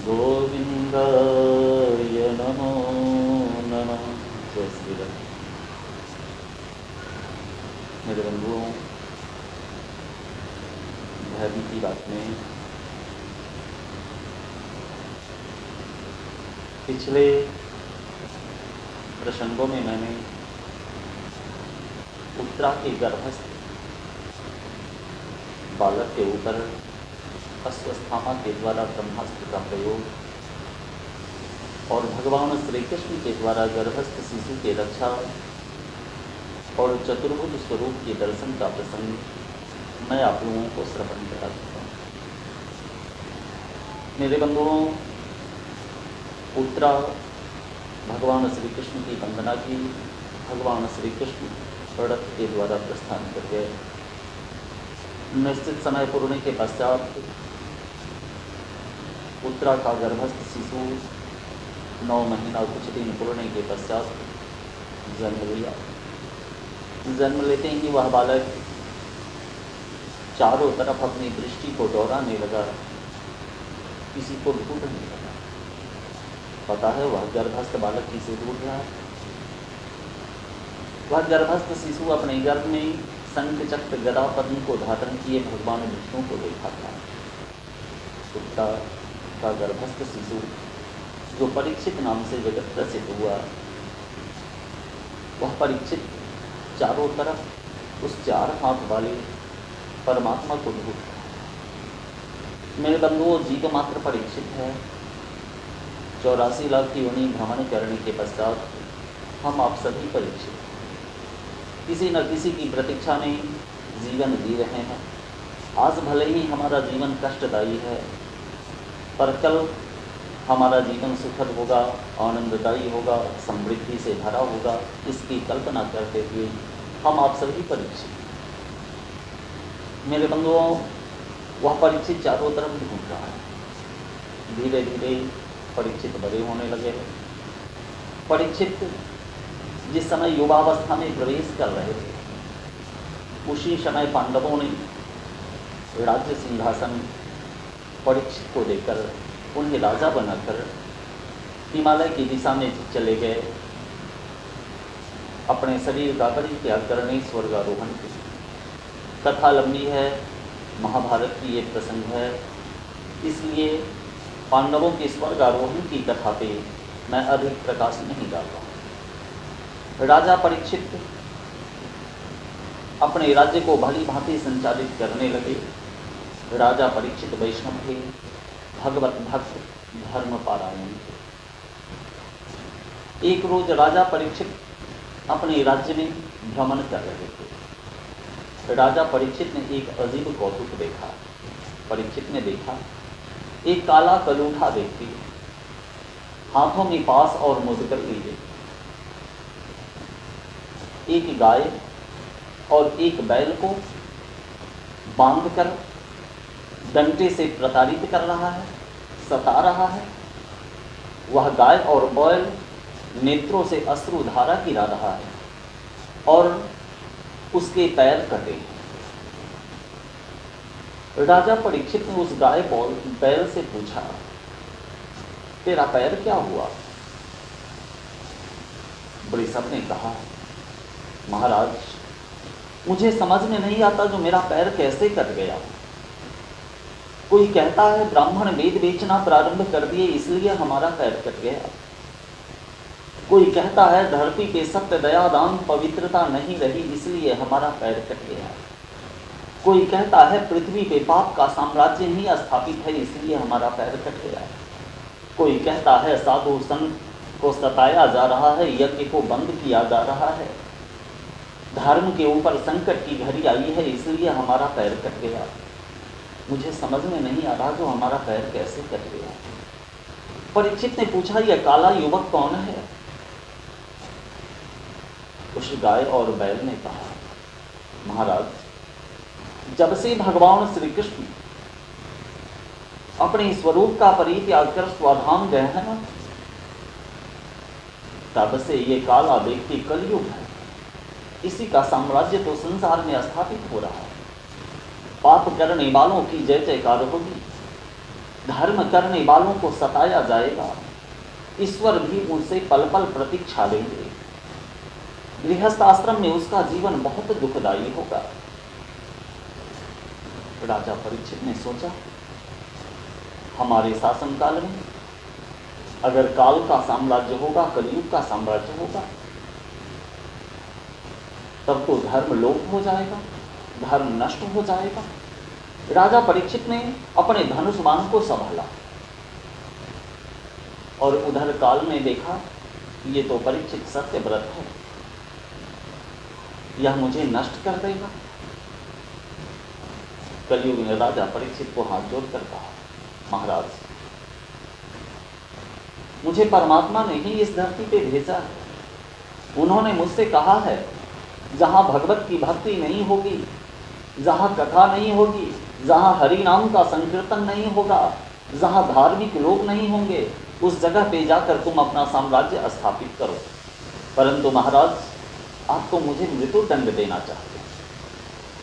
गोविंदाय नमो नमः। जय श्री राम। मेरे बंधुओं, धर्म की बात में पिछले प्रसंगों में मैंने उत्तरा के गर्भस्थ बालक के ऊपर अश्वत्थामा के द्वारा ब्रह्मास्त्र का प्रयोग और भगवान श्री कृष्ण के द्वारा गर्भस्थ शिशु की रक्षा और चतुर्भुज स्वरूप के दर्शन का प्रसंग मैं आप लोगों को श्रवण करा चुका हूँ। मेरे बंधुओं, उत्तरा भगवान श्री कृष्ण की वंदना की। भगवान श्री कृष्ण रथ के द्वारा प्रस्थान कर गए। निश्चित समय पूर्णे के पश्चात उत्तरा का गर्भस्थ शिशु 9 महीना कुछ दिन पूर्णे के पश्चात जन्म लिया। जन्म लेते ही वह बालक चारों तरफ अपनी दृष्टि को दौड़ाने लगा, किसी को ढूंढने लगा। पता है वह गर्भस्थ बालक किसे ढूंढ रहा है? वह गर्भस्थ शिशु अपने गर्भ में शंख चक्र गदा पद्म को धारण किए भगवान विष्णु को देखा था। उत्तरा का गर्भस्थ शिशु जो परीक्षित नाम से जगत प्रसिद्ध हुआ, वह परीक्षित चारों तरफ उस 4 हाथ वाले परमात्मा को ढूंढ रहा है। मेरे बंधुओं, जीव मात्र परीक्षित है। 84 लाख की योनि भ्रमण करने के पश्चात हम आप सभी परीक्षित किसी न किसी की प्रतीक्षा में जीवन जी रहे हैं। आज भले ही हमारा जीवन कष्टदायी है, पर कल हमारा जीवन सुखद होगा, आनंददायी होगा, समृद्धि से भरा होगा। इसकी कल्पना करते हुए हम आप सभी परीक्षित। मेरे बंधुओं, वह परीक्षित चारों तरफ ढूंढ रहा है। धीरे धीरे परीक्षित बड़े होने लगे हैं। परीक्षित जिस समय युवावस्था में प्रवेश कर रहे थे, उसी समय पांडवों ने राज्य सिंहासन परीक्षित को देकर उन्हें राजा बनाकर हिमालय की दिशा में चले गए। अपने शरीर का परित्याग करने स्वर्गारोहण की कथा लंबी है, महाभारत की ये प्रसंग है, इसलिए पांडवों के स्वर्गारोहण की कथा पे मैं अधिक प्रकाश नहीं डाल रहा हूँ। राजा परीक्षित अपने राज्य को भली भांति संचालित करने लगे। राजा परीक्षित वैष्णव थे, भगवत भक्त, धर्म पारायण थे। एक रोज राजा परीक्षित अपने राज्य में भ्रमण कर रहे थे। राजा परीक्षित ने एक अजीब कौतुक देखा। परीक्षित ने देखा एक काला कलूठा व्यक्ति हाथों में पास और मुद्गर लिए एक गाय और एक बैल को बांधकर डंडे से प्रताड़ित कर रहा है, सता रहा है। वह गाय और बैल नेत्रों से अश्रुधारा गिरा रहा है और उसके पैर कटे हैं। राजा परीक्षित ने उस गाय बैल से पूछा, तेरा पैर क्या हुआ? वृषभ ने कहा, महाराज, मुझे समझ में नहीं आता जो मेरा पैर कैसे कट गया। कोई कहता है ब्राह्मण वेद बेचना प्रारंभ कर दिए इसलिए हमारा पैर कट गया। कोई कहता है धरती पे सत्य दया दान पवित्रता नहीं रही इसलिए हमारा पैर कट गया। कोई कहता है पृथ्वी पे पाप का साम्राज्य ही स्थापित है इसलिए हमारा पैर कट गया। कोई कहता है साधु संत को सताया जा रहा है, यज्ञ को बंद किया जा रहा है, धर्म के ऊपर संकट की घड़ी आई है इसलिए हमारा पैर कट गया। मुझे समझ में नहीं आ रहा जो हमारा पैर कैसे कट गया। परीक्षित ने पूछा, यह काला युवक कौन है? उस गाय और बैल ने कहा, महाराज, जब से भगवान श्री कृष्ण अपने स्वरूप का परित्याग कर स्वधाम गए हैं ना, तब से ये काला व्यक्ति कलयुग है। इसी का साम्राज्य तो संसार में स्थापित हो रहा है। पाप करने वालों की जय जयकार होगी, धर्म करने वालों को सताया जाएगा, ईश्वर भी उनसे पल पल प्रतीक्षा लेंगे। गृहस्थ आश्रम में उसका जीवन बहुत दुखदायी होगा। राजा परीक्षित ने सोचा, हमारे शासनकाल में अगर काल का साम्राज्य होगा, कलयुग का साम्राज्य होगा, तब तो धर्म लोप हो जाएगा, धर्म नष्ट हो जाएगा। राजा परीक्षित ने अपने धनुष बाण को संभाला और उधर काल में देखा, ये तो परीक्षित सत्यव्रत है, यह मुझे नष्ट कर देगा। कलयुग ने राजा परीक्षित को हाथ जोड़कर कहा, महाराज, मुझे परमात्मा ने ही इस धरती पे भेजा है। उन्होंने मुझसे कहा है, जहां भगवत की भक्ति नहीं होगी, जहां कथा नहीं होगी, जहां हरि नाम का संकीर्तन नहीं होगा, जहां धार्मिक लोग नहीं होंगे, उस जगह पे जाकर तुम अपना साम्राज्य स्थापित करो। परंतु महाराज, आप तो मुझे मृत्यु दंड देना चाहते हैं।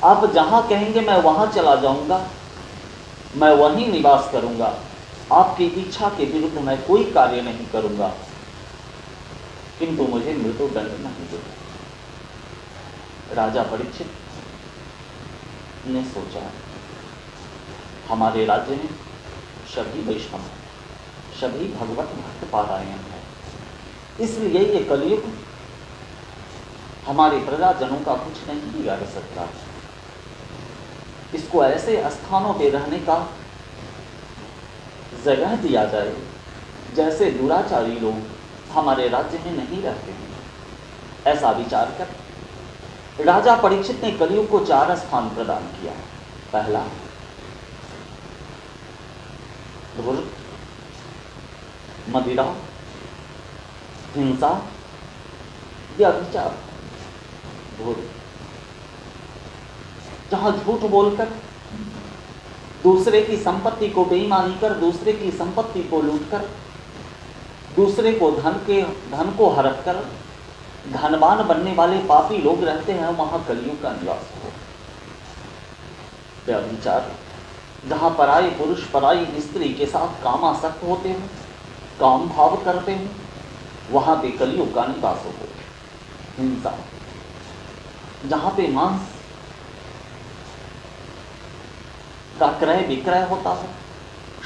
आप जहां कहेंगे मैं वहां चला जाऊंगा, मैं वहीं निवास करूंगा, आपकी इच्छा के विरुद्ध मैं कोई कार्य नहीं करूंगा, किंतु मुझे मृत्यु दंड नहीं देगा। राजा परीक्षित ने सोचा, हमारे राज्य में सभी वैष्णव हैं, सभी भगवत भक्त पारायण है, इसलिए ये कलयुग हमारे प्रजाजनों का कुछ नहीं बिगाड़ सकता। इसको ऐसे स्थानों पे रहने का जगह दिया जाए जैसे दुराचारी लोग हमारे राज्य में नहीं रहते हैं। ऐसा विचार कर राजा परीक्षित ने कलयुग को 4 स्थान प्रदान किया। पहला, धूर्त, मदिरा, हिंसा, व्यभिचार। धूर्त, जहां झूठ बोलकर दूसरे की संपत्ति को बेईमानी कर, दूसरे की संपत्ति को लूटकर, दूसरे को धन को हड़प कर धनवान बनने वाले पापी लोग रहते हैं, वहां कलयुग का निवास हो। व्यभिचार, जहां पराये पुरुष पराई स्त्री के साथ कामासक्त होते हैं, काम भाव करते हैं, वहां पे कलयुग का निवास हो। हिंसा, जहां पे मांस का क्रय विक्रय होता है,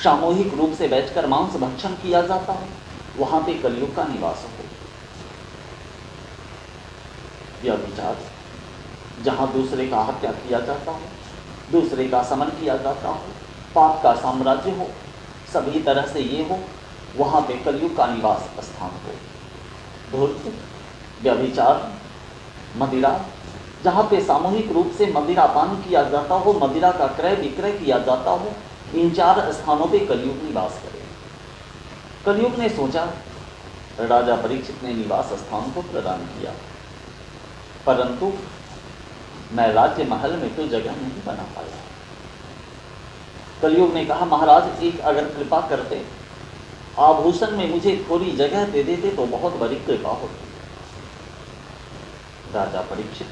सामूहिक रूप से बैठकर मांस भक्षण किया जाता है, वहां पे कलयुग का निवास हो। व्यभिचार, जहां दूसरे का हत्या किया जाता हो, दूसरे का समन किया जाता हो, पाप का साम्राज्य हो, सभी तरह से ये हो, वहां पे कलयुग का निवास स्थान हो। धूर्त, व्यभिचार, मदिरा, जहां पे सामूहिक रूप से मदिरा पान किया जाता हो, मदिरा का क्रय विक्रय किया जाता हो, इन 4 स्थानों पे कलयुग निवास करे। कलयुग ने सोचा, राजा परीक्षित ने निवास स्थान को प्रदान किया, परंतु मैं राज्य महल में तो जगह नहीं बना पाया। कलयुग ने कहा, महाराज, एक अगर कृपा करते, आभूषण में मुझे थोड़ी जगह दे देते तो बहुत बड़ी कृपा होती। राजा परीक्षित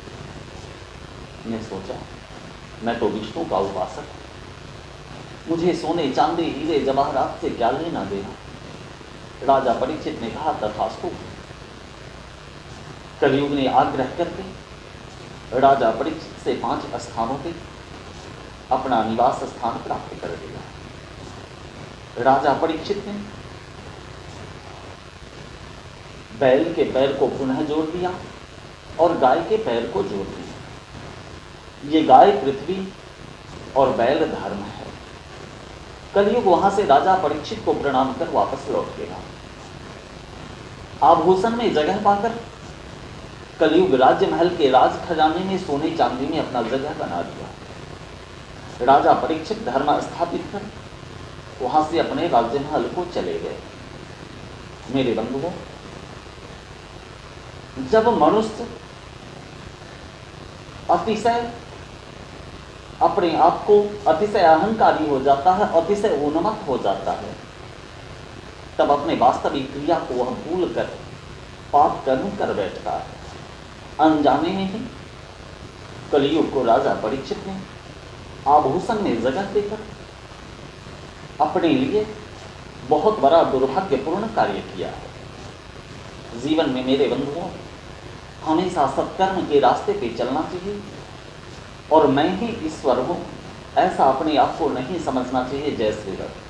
ने सोचा, मैं तो विष्णु का उपासक, मुझे सोने चांदी हीरे जवाहरात से क्या लेना देना। राजा परीक्षित ने कहा, तथास्तु। कलयुग ने आग्रह करके राजा परीक्षित से 5 स्थानों पे अपना निवास स्थान प्राप्त कर दिया। राजा परीक्षित ने बैल के पैर को पुनः जोड़ दिया और गाय के पैर को जोड़ दिया। ये गाय पृथ्वी और बैल धर्म है। कलयुग वहां से राजा परीक्षित को प्रणाम कर वापस लौट गया। आभूषण में जगह पाकर कलयुग राज्य महल के राज खजाने में सोने चांदी में अपना जगह बना दिया। राजा परीक्षित धर्म स्थापित कर वहां से अपने राज्य महल को चले गए। मेरे बंधुओं, जब मनुष्य अतिशय अपने आप को अतिशय अहंकारी हो जाता है, अतिशय उन्मत्त हो जाता है, तब अपने वास्तविक क्रिया को वह भूल कर पाप कर्म कर बैठता है। अनजाने में ही कलयुग को राजा परीक्षित ने आभूषण में जगह देकर अपने लिए बहुत बड़ा दुर्भाग्यपूर्ण कार्य किया है। जीवन में मेरे बंधुओं, हमेशा सत्कर्म के रास्ते पे चलना चाहिए और मैं ही ईश्वर हूँ ऐसा अपने आप को नहीं समझना चाहिए। जय श्री राम।